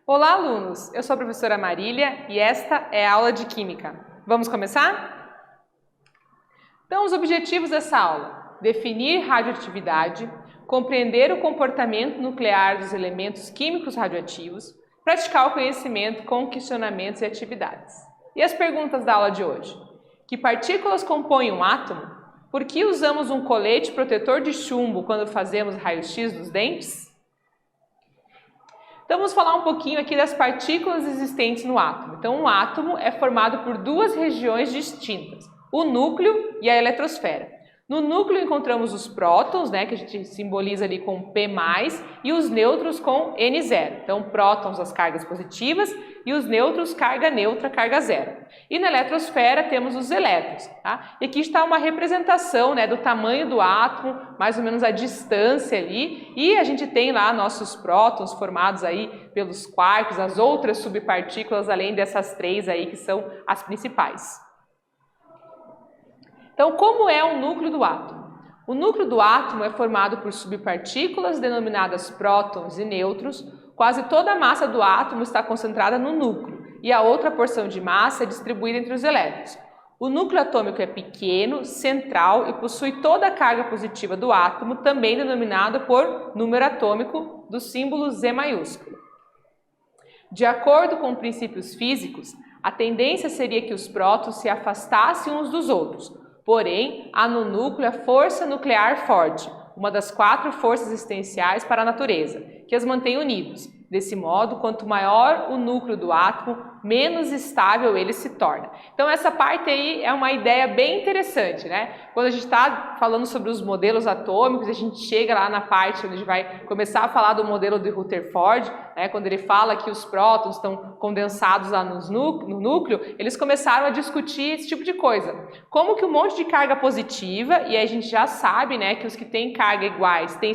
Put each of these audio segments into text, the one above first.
Olá, alunos! Eu sou a professora Marília e esta é a aula de Química. Vamos começar? Então, os objetivos dessa aula: definir radioatividade, compreender o comportamento nuclear dos elementos químicos radioativos, praticar o conhecimento com questionamentos e atividades. E as perguntas da aula de hoje? Que partículas compõem um átomo? Por que usamos um colete protetor de chumbo quando fazemos raio-x dos dentes? Então, vamos falar um pouquinho aqui das partículas existentes no átomo. Então, um átomo é formado por duas regiões distintas, o núcleo e a eletrosfera. No núcleo encontramos os prótons, que a gente simboliza ali com P+, e os nêutrons com N0. Então, prótons, as cargas positivas, e os nêutrons, carga neutra, carga zero. E na eletrosfera temos os elétrons. Tá? E aqui está uma representação do tamanho do átomo, mais ou menos a distância ali, e a gente tem lá nossos prótons formados aí pelos quarks, as outras subpartículas, além dessas três aí que são as principais. Então, como é o núcleo do átomo? O núcleo do átomo é formado por subpartículas denominadas prótons e nêutrons. Quase toda a massa do átomo está concentrada no núcleo e a outra porção de massa é distribuída entre os elétrons. O núcleo atômico é pequeno, central e possui toda a carga positiva do átomo, também denominado por número atômico do símbolo Z maiúsculo. De acordo com princípios físicos, a tendência seria que os prótons se afastassem uns dos outros. Porém, há no núcleo a força nuclear forte, uma das 4 forças existenciais para a natureza, que as mantém unidos. Desse modo, quanto maior o núcleo do átomo, menos estável ele se torna. Então, essa parte aí é uma ideia bem interessante, Quando a gente está falando sobre os modelos atômicos, a gente chega lá na parte onde a gente vai começar a falar do modelo de Rutherford, quando ele fala que os prótons estão condensados lá no núcleo, eles começaram a discutir esse tipo de coisa. Como que um monte de carga positiva, e aí a gente já sabe que os que têm carga iguais têm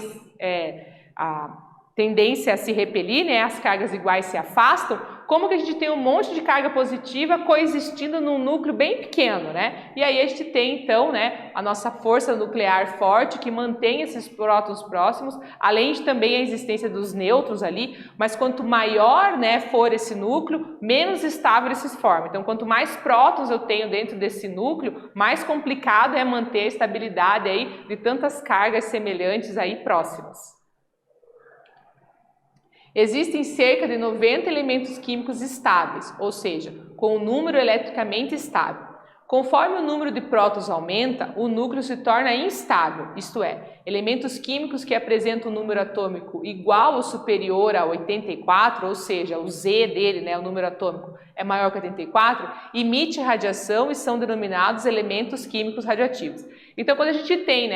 a tendência a se repelir, as cargas iguais se afastam, como que a gente tem um monte de carga positiva coexistindo num núcleo bem pequeno, E aí a gente tem então, a nossa força nuclear forte que mantém esses prótons próximos, além de também a existência dos nêutrons ali, mas quanto maior, for esse núcleo, menos estável ele se forma. Então, quanto mais prótons eu tenho dentro desse núcleo, mais complicado é manter a estabilidade aí de tantas cargas semelhantes aí próximas. Existem cerca de 90 elementos químicos estáveis, ou seja, com um número eletricamente estável. Conforme o número de prótons aumenta, o núcleo se torna instável, isto é, elementos químicos que apresentam um número atômico igual ou superior a 84, ou seja, o Z dele, o número atômico, é maior que 84, emite radiação e são denominados elementos químicos radioativos. Então, quando a gente tem,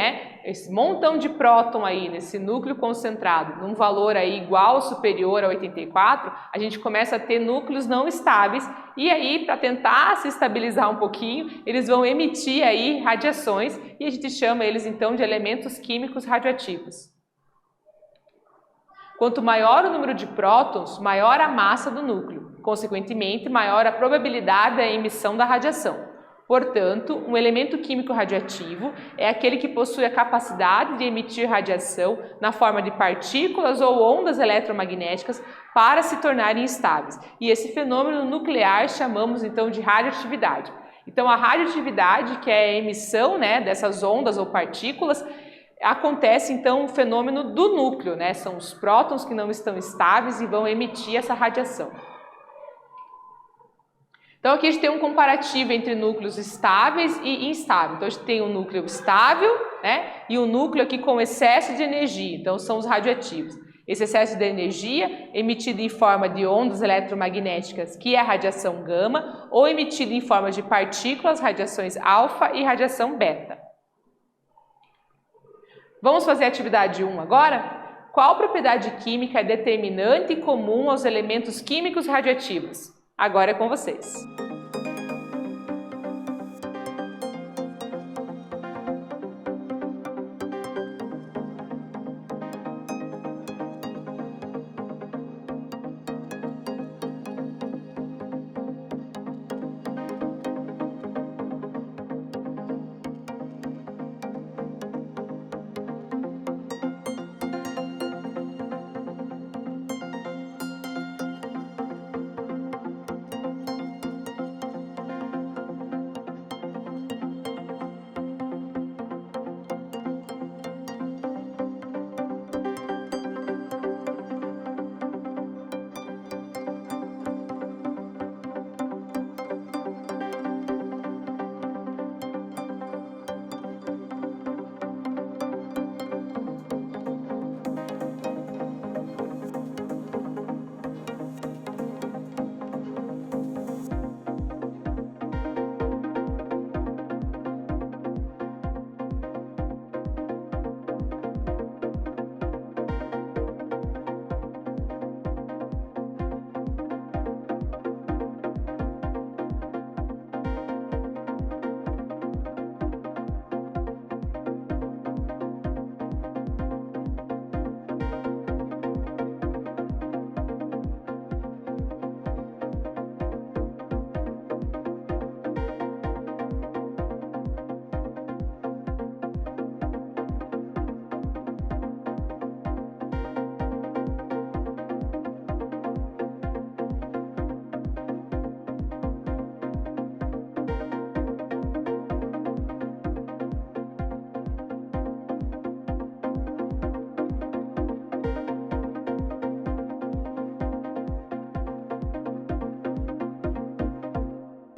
esse montão de próton aí nesse núcleo concentrado, num valor aí igual ou superior a 84, a gente começa a ter núcleos não estáveis e aí, para tentar se estabilizar um pouquinho, eles vão emitir aí radiações e a gente chama eles então de elementos químicos radioativos. Quanto maior o número de prótons, maior a massa do núcleo, consequentemente, maior a probabilidade da emissão da radiação. Portanto, um elemento químico radioativo é aquele que possui a capacidade de emitir radiação na forma de partículas ou ondas eletromagnéticas para se tornarem estáveis. E esse fenômeno nuclear chamamos então de radioatividade. Então, a radioatividade, que é a emissão dessas ondas ou partículas, acontece então o fenômeno do núcleo, São os prótons que não estão estáveis e vão emitir essa radiação. Então, aqui a gente tem um comparativo entre núcleos estáveis e instáveis. Então, a gente tem um núcleo estável, e um núcleo aqui com excesso de energia. Então, são os radioativos. Esse excesso de energia emitido em forma de ondas eletromagnéticas, que é a radiação gama, ou emitido em forma de partículas, radiações alfa e radiação beta. Vamos fazer a atividade 1 agora? Qual propriedade química é determinante e comum aos elementos químicos radioativos? Agora é com vocês.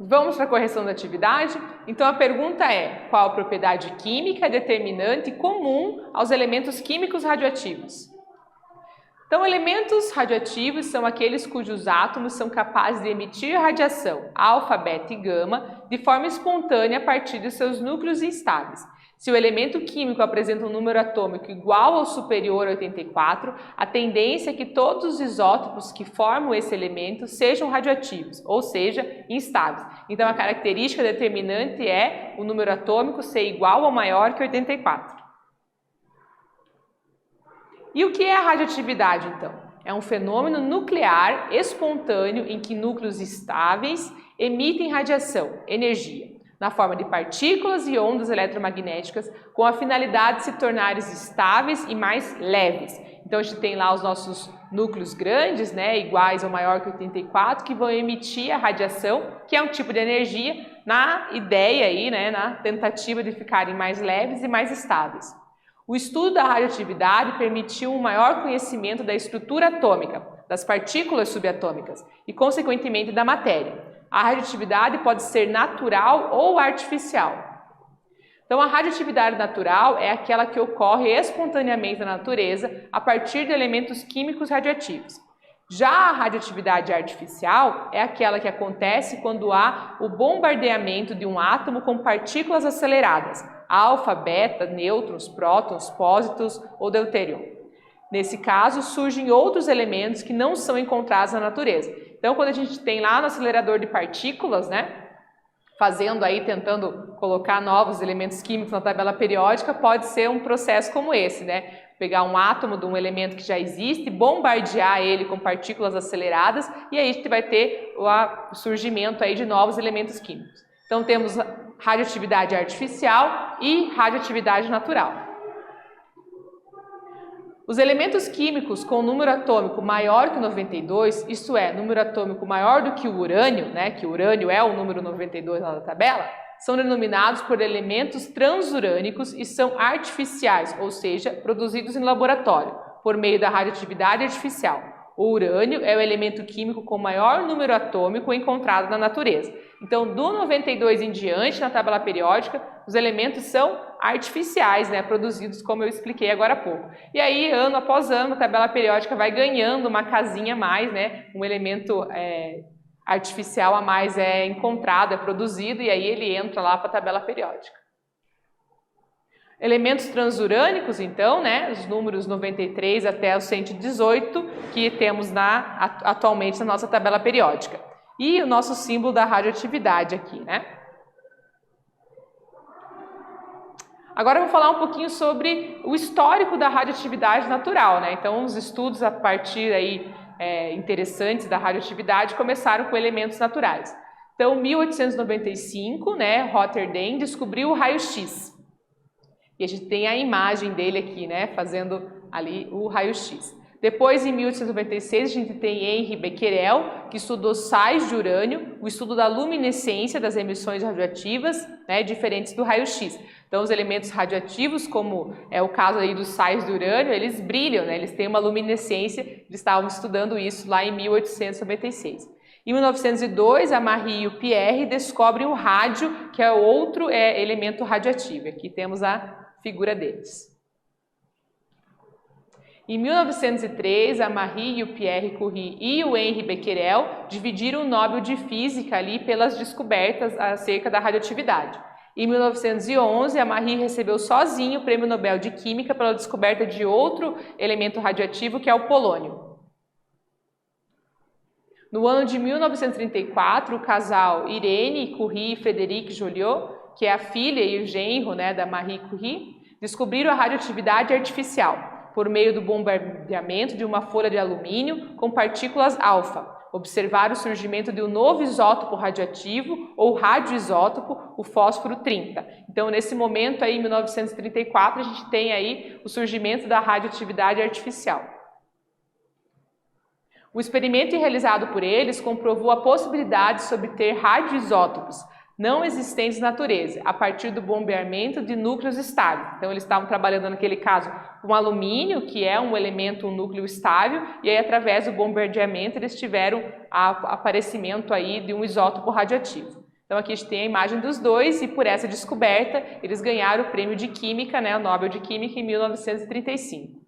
Vamos para a correção da atividade? Então a pergunta é: qual a propriedade química determinante comum aos elementos químicos radioativos? Então, elementos radioativos são aqueles cujos átomos são capazes de emitir radiação alfa, beta e gama de forma espontânea a partir de seus núcleos instáveis. Se o elemento químico apresenta um número atômico igual ou superior a 84, a tendência é que todos os isótopos que formam esse elemento sejam radioativos, ou seja, instáveis. Então, a característica determinante é o número atômico ser igual ou maior que 84. E o que é a radioatividade, então? É um fenômeno nuclear espontâneo em que núcleos estáveis emitem radiação, energia, na forma de partículas e ondas eletromagnéticas, com a finalidade de se tornarem estáveis e mais leves. Então, a gente tem lá os nossos núcleos grandes, né, iguais ou maior que 84, que vão emitir a radiação, que é um tipo de energia, na ideia aí, né, na tentativa de ficarem mais leves e mais estáveis. O estudo da radioatividade permitiu um maior conhecimento da estrutura atômica, das partículas subatômicas e, consequentemente, da matéria. A radioatividade pode ser natural ou artificial. Então, a radioatividade natural é aquela que ocorre espontaneamente na natureza a partir de elementos químicos radioativos. Já a radioatividade artificial é aquela que acontece quando há o bombardeamento de um átomo com partículas aceleradas, alfa, beta, nêutrons, prótons, pósitrons ou deutérium. Nesse caso, surgem outros elementos que não são encontrados na natureza. Então, quando a gente tem lá no acelerador de partículas, né, tentando colocar novos elementos químicos na tabela periódica, pode ser um processo como esse, né? Pegar um átomo de um elemento que já existe, bombardear ele com partículas aceleradas e aí a gente vai ter o surgimento aí de novos elementos químicos. Então temos radioatividade artificial e radioatividade natural. Os elementos químicos com número atômico maior que 92, isto é, número atômico maior do que o urânio, né, que o urânio é o número 92 lá da tabela, são denominados por elementos transurânicos e são artificiais, ou seja, produzidos em laboratório, por meio da radioatividade artificial. O urânio é o elemento químico com maior número atômico encontrado na natureza. Então, do 92 em diante, na tabela periódica, os elementos são artificiais, né, produzidos como eu expliquei agora há pouco. E aí, ano após ano, a tabela periódica vai ganhando uma casinha a mais, né, um elemento artificial a mais é encontrado, é produzido, e aí ele entra lá para a tabela periódica. Elementos transurânicos, então, né, os números 93 até o 118, que temos atualmente na nossa tabela periódica. E o nosso símbolo da radioatividade aqui, né? Agora eu vou falar um pouquinho sobre o histórico da radioatividade natural, né? Então, os estudos a partir aí interessantes da radioatividade começaram com elementos naturais. Então, em 1895, né, Rotterdam descobriu o raio-x. E a gente tem a imagem dele aqui, né, fazendo ali o raio-x. Depois, em 1896, a gente tem Henri Becquerel, que estudou sais de urânio, o estudo da luminescência das emissões radioativas, né, diferentes do raio-x. Então, os elementos radioativos, como é o caso aí dos sais de urânio, eles brilham, né, eles têm uma luminescência, eles estavam estudando isso lá em 1896. Em 1902, a Marie e o Pierre descobrem o rádio, que é outro elemento radioativo. Aqui temos a figura deles. Em 1903, a Marie e o Pierre Curie e o Henri Becquerel dividiram o Nobel de Física ali pelas descobertas acerca da radioatividade. Em 1911, a Marie recebeu sozinha o Prêmio Nobel de Química pela descoberta de outro elemento radioativo, que é o polônio. No ano de 1934, o casal Irene Curie e Frédéric Joliot, que é a filha e o genro, né, da Marie Curie, descobriram a radioatividade artificial por meio do bombardeamento de uma folha de alumínio com partículas alfa. Observaram o surgimento de um novo isótopo radioativo ou radioisótopo, o fósforo 30. Então, nesse momento aí, em 1934, a gente tem aí o surgimento da radioatividade artificial. O experimento realizado por eles comprovou a possibilidade de obter radioisótopos não existentes na natureza, a partir do bombeamento de núcleos estáveis. Então, eles estavam trabalhando, naquele caso, com alumínio, que é um elemento, um núcleo estável, e aí, através do bombardeamento, eles tiveram o aparecimento aí de um isótopo radioativo. Então aqui a gente tem a imagem dos dois e por essa descoberta eles ganharam o prêmio de Química, né, o Nobel de Química em 1935.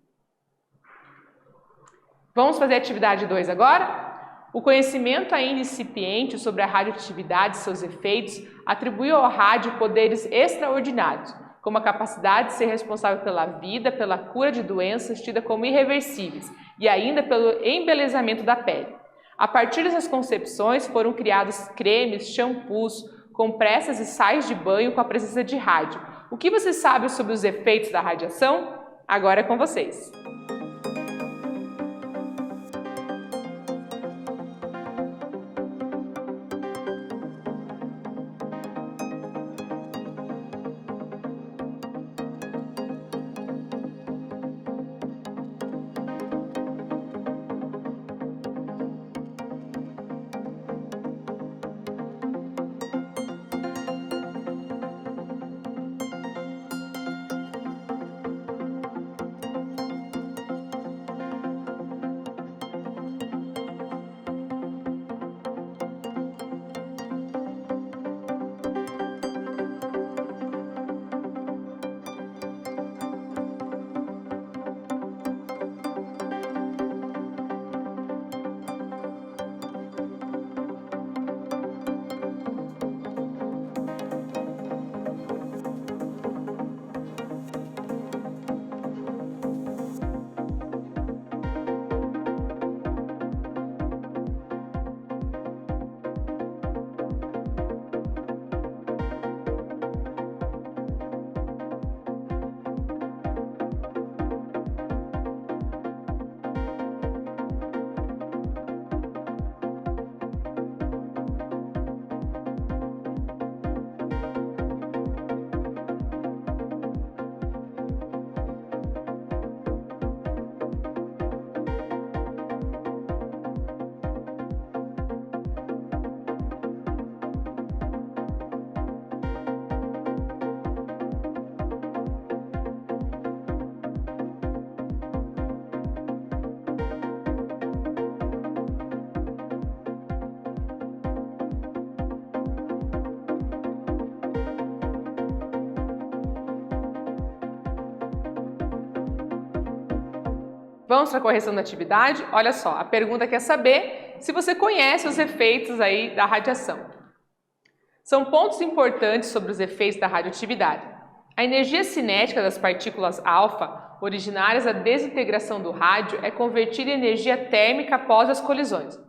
Vamos fazer a atividade 2 agora? O conhecimento ainda incipiente sobre a radioatividade e seus efeitos atribui ao rádio poderes extraordinários, como a capacidade de ser responsável pela vida, pela cura de doenças tidas como irreversíveis e ainda pelo embelezamento da pele. A partir dessas concepções foram criados cremes, shampoos, compressas e sais de banho com a presença de rádio. O que você sabe sobre os efeitos da radiação? Agora é com vocês! Vamos para a correção da atividade? Olha só, a pergunta quer saber se você conhece os efeitos aí da radiação. São pontos importantes sobre os efeitos da radioatividade. A energia cinética das partículas alfa, originárias da desintegração do rádio, é convertida em energia térmica após as colisões.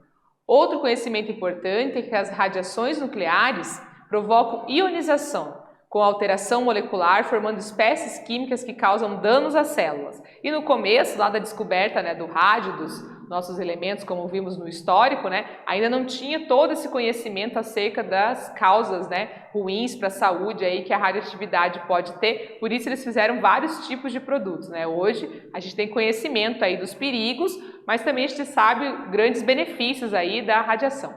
Outro conhecimento importante é que as radiações nucleares provocam ionização, com alteração molecular, formando espécies químicas que causam danos às células. E no começo, lá da descoberta, né, do rádio, dos nossos elementos, como vimos no histórico, né, ainda não tinha todo esse conhecimento acerca das causas, né, ruins para a saúde aí que a radioatividade pode ter. Por isso eles fizeram vários tipos de produtos, né? Hoje a gente tem conhecimento aí dos perigos, mas também a gente sabe grandes benefícios aí da radiação.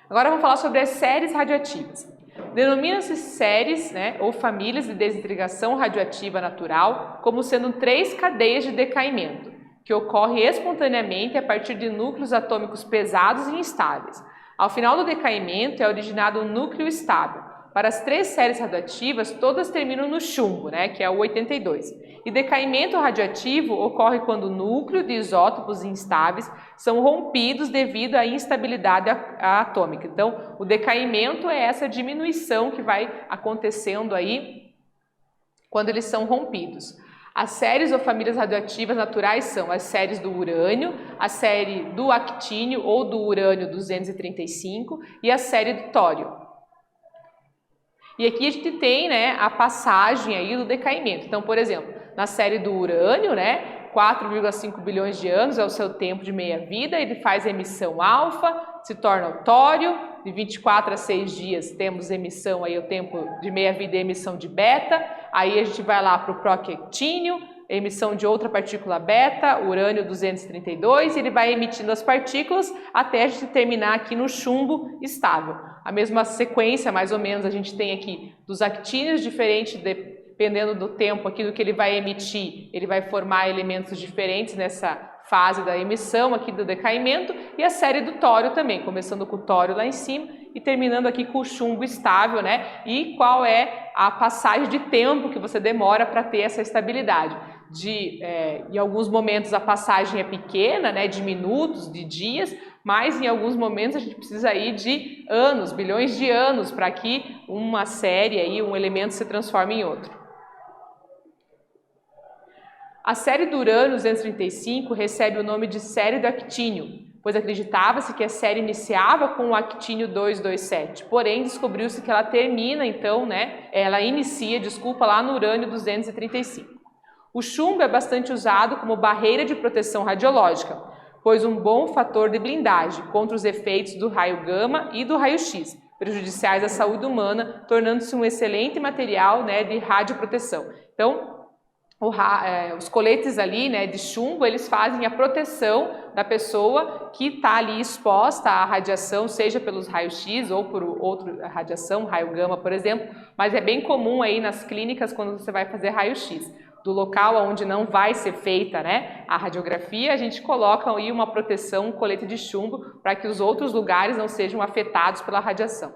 Agora vamos falar sobre as séries radioativas. Denomina-se séries, né, ou famílias de desintegração radioativa natural como sendo 3 cadeias de decaimento, que ocorre espontaneamente a partir de núcleos atômicos pesados e instáveis. Ao final do decaimento é originado um núcleo estável. Para as 3 séries radioativas, todas terminam no chumbo, né, que é o 82. E decaimento radioativo ocorre quando o núcleo de isótopos instáveis são rompidos devido à instabilidade atômica. Então, o decaimento é essa diminuição que vai acontecendo aí quando eles são rompidos. As séries ou famílias radioativas naturais são as séries do urânio, a série do actínio ou do urânio 235 e a série do tório. E aqui a gente tem, né, a passagem aí do decaimento. Então, por exemplo, na série do urânio, né, 4,5 bilhões de anos é o seu tempo de meia-vida, ele faz emissão alfa, se torna o tório, de 24 a 6 dias temos emissão aí o tempo de meia-vida e emissão de beta, aí a gente vai lá para o proactínio, emissão de outra partícula beta, urânio 232, e ele vai emitindo as partículas até a gente terminar aqui no chumbo estável. A mesma sequência, mais ou menos, a gente tem aqui dos actínios, diferente dependendo do tempo aqui do que ele vai emitir, ele vai formar elementos diferentes nessa fase da emissão aqui do decaimento, e a série do tório também, começando com o tório lá em cima e terminando aqui com o chumbo estável, né? E qual é a passagem de tempo que você demora para ter essa estabilidade. Em alguns momentos a passagem é pequena, né? De minutos, de dias, mas em alguns momentos a gente precisa aí de anos, bilhões de anos para que uma série aí, um elemento se transforme em outro. A série do urânio 235 recebe o nome de série do actínio, pois acreditava-se que a série iniciava com o actínio 227, porém descobriu-se que ela termina então, né, lá no urânio 235. O chumbo é bastante usado como barreira de proteção radiológica, pois um bom fator de blindagem contra os efeitos do raio gama e do raio-x, prejudiciais à saúde humana, tornando-se um excelente material, né, de radioproteção. Então, os coletes ali, né, de chumbo, eles fazem a proteção da pessoa que está ali exposta à radiação, seja pelos raios-x ou por outra radiação, raio gama, por exemplo, mas é bem comum aí nas clínicas quando você vai fazer raio-x. Do local onde não vai ser feita, né, a radiografia, a gente coloca aí uma proteção, um colete de chumbo, para que os outros lugares não sejam afetados pela radiação.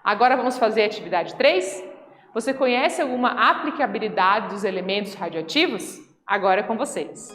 Agora vamos fazer a atividade 3? Você conhece alguma aplicabilidade dos elementos radioativos? Agora é com vocês.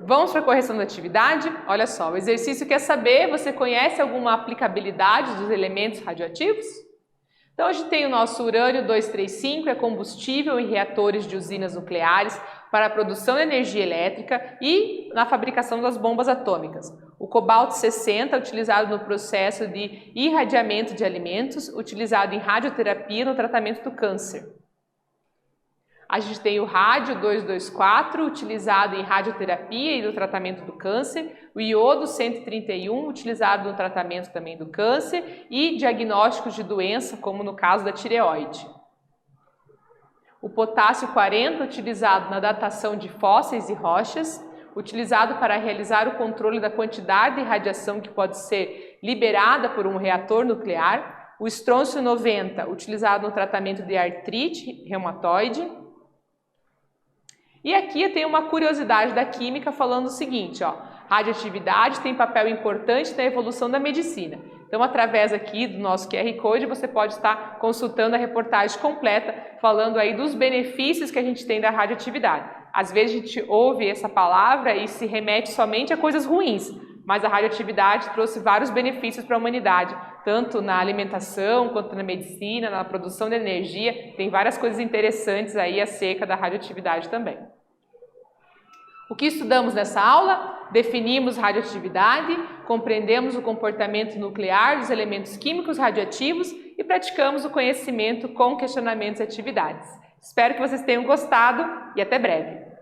Vamos para a correção da atividade? Olha só, o exercício quer saber, você conhece alguma aplicabilidade dos elementos radioativos? Então, a gente tem o nosso urânio 235, é combustível em reatores de usinas nucleares para a produção de energia elétrica e na fabricação das bombas atômicas. O cobalto 60 é utilizado no processo de irradiamento de alimentos, utilizado em radioterapia no tratamento do câncer. A gente tem o rádio 224, utilizado em radioterapia e no tratamento do câncer, o iodo 131, utilizado no tratamento também do câncer e diagnósticos de doença, como no caso da tireoide. O potássio 40, utilizado na datação de fósseis e rochas, utilizado para realizar o controle da quantidade de radiação que pode ser liberada por um reator nuclear. O estrôncio 90, utilizado no tratamento de artrite reumatoide. E aqui eu tenho uma curiosidade da química falando o seguinte, ó, radioatividade tem papel importante na evolução da medicina. Então, através aqui do nosso QR Code, você pode estar consultando a reportagem completa, falando aí dos benefícios que a gente tem da radioatividade. Às vezes a gente ouve essa palavra e se remete somente a coisas ruins, mas a radioatividade trouxe vários benefícios para a humanidade, tanto na alimentação, quanto na medicina, na produção de energia, tem várias coisas interessantes aí acerca da radioatividade também. O que estudamos nessa aula? Definimos radioatividade, compreendemos o comportamento nuclear dos elementos químicos radioativos e praticamos o conhecimento com questionamentos e atividades. Espero que vocês tenham gostado e até breve!